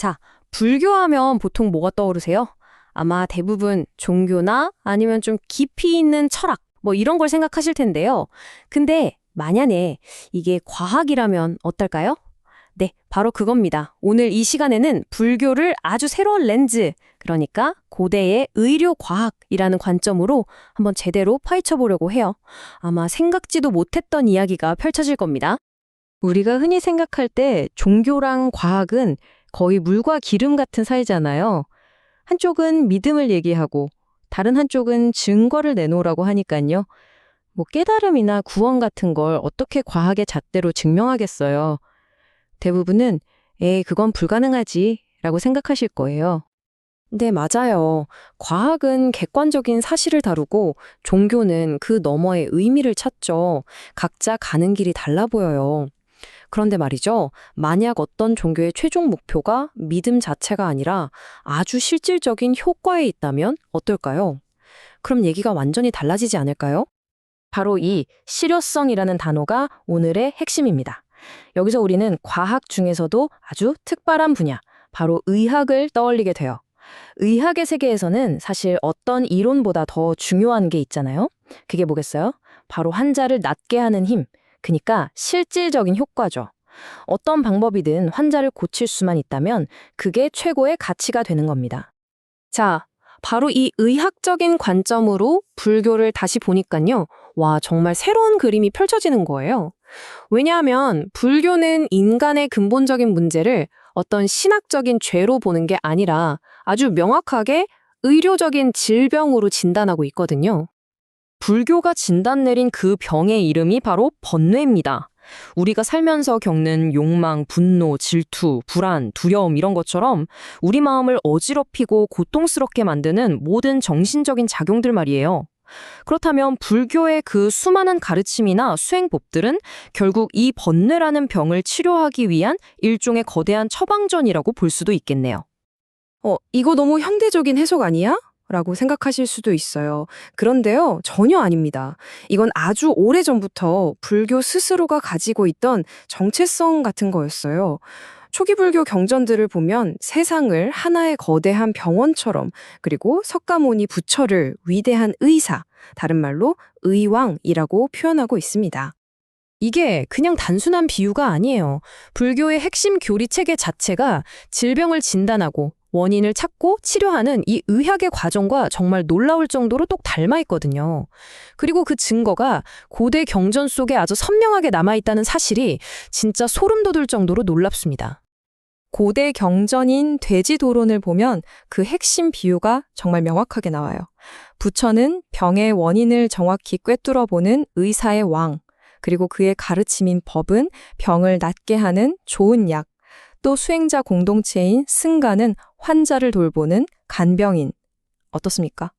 자, 불교하면 보통 뭐가 떠오르세요? 아마 대부분 종교나 아니면 좀 깊이 있는 철학, 뭐 이런 걸 생각하실 텐데요. 근데 만약에 이게 과학이라면 어떨까요? 네, 바로 그겁니다. 오늘 이 시간에는 불교를 아주 새로운 렌즈, 그러니까 고대의 의료 과학이라는 관점으로 한번 제대로 파헤쳐 보려고 해요. 아마 생각지도 못했던 이야기가 펼쳐질 겁니다. 우리가 흔히 생각할 때 종교랑 과학은 거의 물과 기름 같은 사이잖아요. 한쪽은 믿음을 얘기하고 다른 한쪽은 증거를 내놓으라고 하니까요. 뭐 깨달음이나 구원 같은 걸 어떻게 과학의 잣대로 증명하겠어요. 대부분은 그건 불가능하지 라고 생각하실 거예요. 네, 맞아요. 과학은 객관적인 사실을 다루고 종교는 그 너머의 의미를 찾죠. 각자 가는 길이 달라 보여요. 그런데 말이죠. 만약 어떤 종교의 최종 목표가 믿음 자체가 아니라 아주 실질적인 효과에 있다면 어떨까요? 그럼 얘기가 완전히 달라지지 않을까요? 바로 이 실효성이라는 단어가 오늘의 핵심입니다. 여기서 우리는 과학 중에서도 아주 특별한 분야, 바로 의학을 떠올리게 돼요. 의학의 세계에서는 사실 어떤 이론보다 더 중요한 게 있잖아요. 그게 뭐겠어요? 바로 환자를 낫게 하는 힘, 그러니까 실질적인 효과죠. 어떤 방법이든 환자를 고칠 수만 있다면 그게 최고의 가치가 되는 겁니다. 자, 바로 이 의학적인 관점으로 불교를 다시 보니까요. 와, 정말 새로운 그림이 펼쳐지는 거예요. 왜냐하면 불교는 인간의 근본적인 문제를 어떤 신학적인 죄로 보는 게 아니라 아주 명확하게 의료적인 질병으로 진단하고 있거든요. 불교가 진단 내린 그 병의 이름이 바로 번뇌입니다. 우리가 살면서 겪는 욕망, 분노, 질투, 불안, 두려움 이런 것처럼 우리 마음을 어지럽히고 고통스럽게 만드는 모든 정신적인 작용들 말이에요. 그렇다면 불교의 그 수많은 가르침이나 수행법들은 결국 이 번뇌라는 병을 치료하기 위한 일종의 거대한 처방전이라고 볼 수도 있겠네요. 이거 너무 현대적인 해석 아니야? 라고 생각하실 수도 있어요. 그런데요, 전혀 아닙니다. 이건 아주 오래전부터 불교 스스로가 가지고 있던 정체성 같은 거였어요. 초기 불교 경전들을 보면 세상을 하나의 거대한 병원처럼, 그리고 석가모니 부처를 위대한 의사, 다른 말로 의왕이라고 표현하고 있습니다. 이게 그냥 단순한 비유가 아니에요. 불교의 핵심 교리 체계 자체가 질병을 진단하고 원인을 찾고 치료하는 이 의학의 과정과 정말 놀라울 정도로 똑 닮아 있거든요. 그리고 그 증거가 고대 경전 속에 아주 선명하게 남아있다는 사실이 진짜 소름 돋을 정도로 놀랍습니다. 고대 경전인 돼지도론을 보면 그 핵심 비유가 정말 명확하게 나와요. 부처는 병의 원인을 정확히 꿰뚫어 보는 의사의 왕, 그리고 그의 가르침인 법은 병을 낫게 하는 좋은 약, 또 수행자 공동체인 승가는 환자를 돌보는 간병인. 어떻습니까?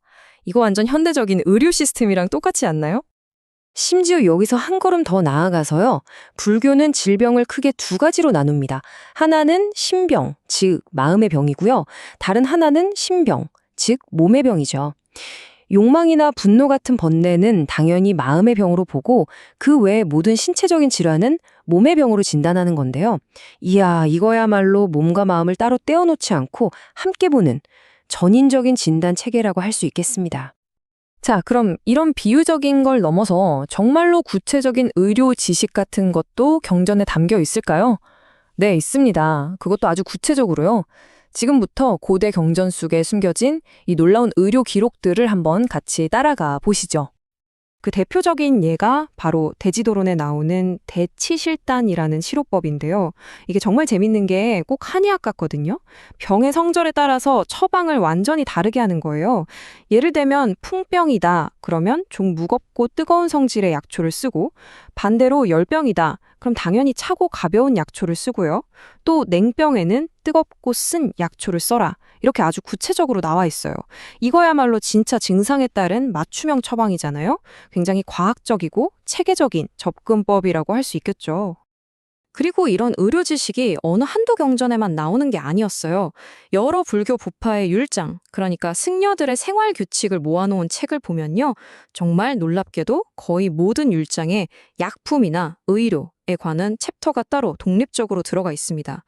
이거 완전 현대적인 의료 시스템이랑 똑같지 않나요? 심지어 여기서 한 걸음 더 나아가서요. 불교는 질병을 크게 두 가지로 나눕니다. 하나는 신병, 즉 마음의 병이고요. 다른 하나는 신병, 즉 몸의 병이죠. 욕망이나 분노 같은 번뇌는 당연히 마음의 병으로 보고 그 외의 모든 신체적인 질환은 몸의 병으로 진단하는 건데요. 이야, 이거야말로 몸과 마음을 따로 떼어놓지 않고 함께 보는 전인적인 진단 체계라고 할 수 있겠습니다. 자, 그럼 이런 비유적인 걸 넘어서 정말로 구체적인 의료 지식 같은 것도 경전에 담겨 있을까요? 네, 있습니다. 그것도 아주 구체적으로요. 지금부터 고대 경전 속에 숨겨진 이 놀라운 의료 기록들을 한번 같이 따라가 보시죠. 그 대표적인 예가 바로 돼지도론에 나오는 대치실단이라는 치료법인데요. 이게 정말 재밌는 게 꼭 한의학 같거든요. 병의 성절에 따라서 처방을 완전히 다르게 하는 거예요. 예를 들면 풍병이다. 그러면 좀 무겁고 뜨거운 성질의 약초를 쓰고, 반대로 열병이다. 그럼 당연히 차고 가벼운 약초를 쓰고요. 또 냉병에는 뜨겁고 쓴 약초를 써라. 이렇게 아주 구체적으로 나와 있어요. 이거야말로 진짜 증상에 따른 맞춤형 처방이잖아요. 굉장히 과학적이고 체계적인 접근법이라고 할 수 있겠죠. 그리고 이런 의료 지식이 어느 한두 경전에만 나오는 게 아니었어요. 여러 불교 부파의 율장, 그러니까 승려들의 생활 규칙을 모아놓은 책을 보면요. 정말 놀랍게도 거의 모든 율장에 약품이나 의료에 관한 챕터가 따로 독립적으로 들어가 있습니다.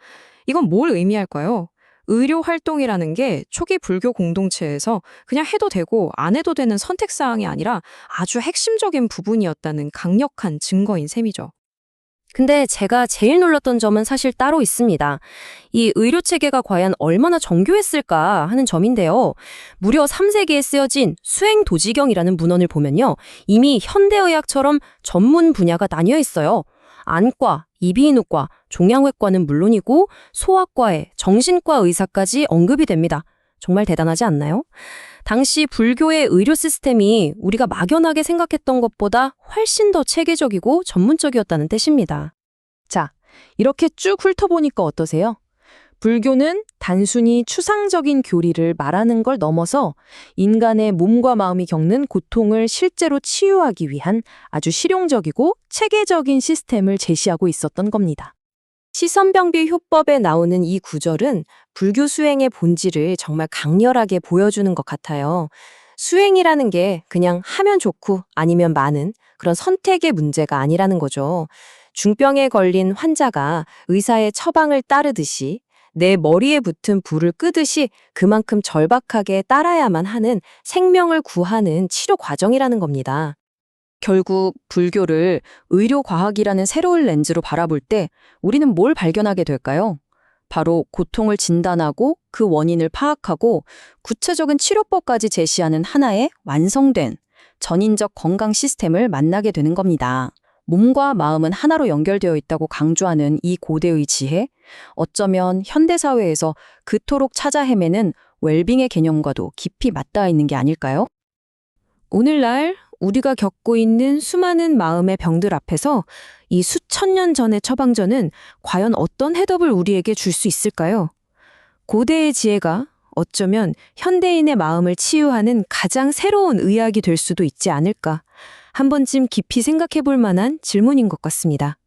이건 뭘 의미할까요? 의료 활동이라는 게 초기 불교 공동체에서 그냥 해도 되고 안 해도 되는 선택사항이 아니라 아주 핵심적인 부분이었다는 강력한 증거인 셈이죠. 근데 제가 제일 놀랐던 점은 사실 따로 있습니다. 이 의료 체계가 과연 얼마나 정교했을까 하는 점인데요. 무려 3세기에 쓰여진 수행도지경이라는 문헌을 보면요. 이미 현대의학처럼 전문 분야가 나뉘어 있어요. 안과, 이비인후과, 종양외과는 물론이고 소아과에 정신과 의사까지 언급이 됩니다. 정말 대단하지 않나요? 당시 불교의 의료 시스템이 우리가 막연하게 생각했던 것보다 훨씬 더 체계적이고 전문적이었다는 뜻입니다. 자, 이렇게 쭉 훑어보니까 어떠세요? 불교는 단순히 추상적인 교리를 말하는 걸 넘어서 인간의 몸과 마음이 겪는 고통을 실제로 치유하기 위한 아주 실용적이고 체계적인 시스템을 제시하고 있었던 겁니다. 시선병비 효법에 나오는 이 구절은 불교 수행의 본질을 정말 강렬하게 보여주는 것 같아요. 수행이라는 게 그냥 하면 좋고 아니면 많은 그런 선택의 문제가 아니라는 거죠. 중병에 걸린 환자가 의사의 처방을 따르듯이 내 머리에 붙은 불을 끄듯이 그만큼 절박하게 따라야만 하는 생명을 구하는 치료 과정이라는 겁니다. 결국 불교를 의료과학이라는 새로운 렌즈로 바라볼 때 우리는 뭘 발견하게 될까요? 바로 고통을 진단하고 그 원인을 파악하고 구체적인 치료법까지 제시하는 하나의 완성된 전인적 건강 시스템을 만나게 되는 겁니다. 몸과 마음은 하나로 연결되어 있다고 강조하는 이 고대의 지혜, 어쩌면 현대사회에서 그토록 찾아 헤매는 웰빙의 개념과도 깊이 맞닿아 있는 게 아닐까요? 오늘날 우리가 겪고 있는 수많은 마음의 병들 앞에서 이 수천 년 전의 처방전은 과연 어떤 해답을 우리에게 줄 수 있을까요? 고대의 지혜가 어쩌면 현대인의 마음을 치유하는 가장 새로운 의학이 될 수도 있지 않을까. 한 번쯤 깊이 생각해 볼 만한 질문인 것 같습니다.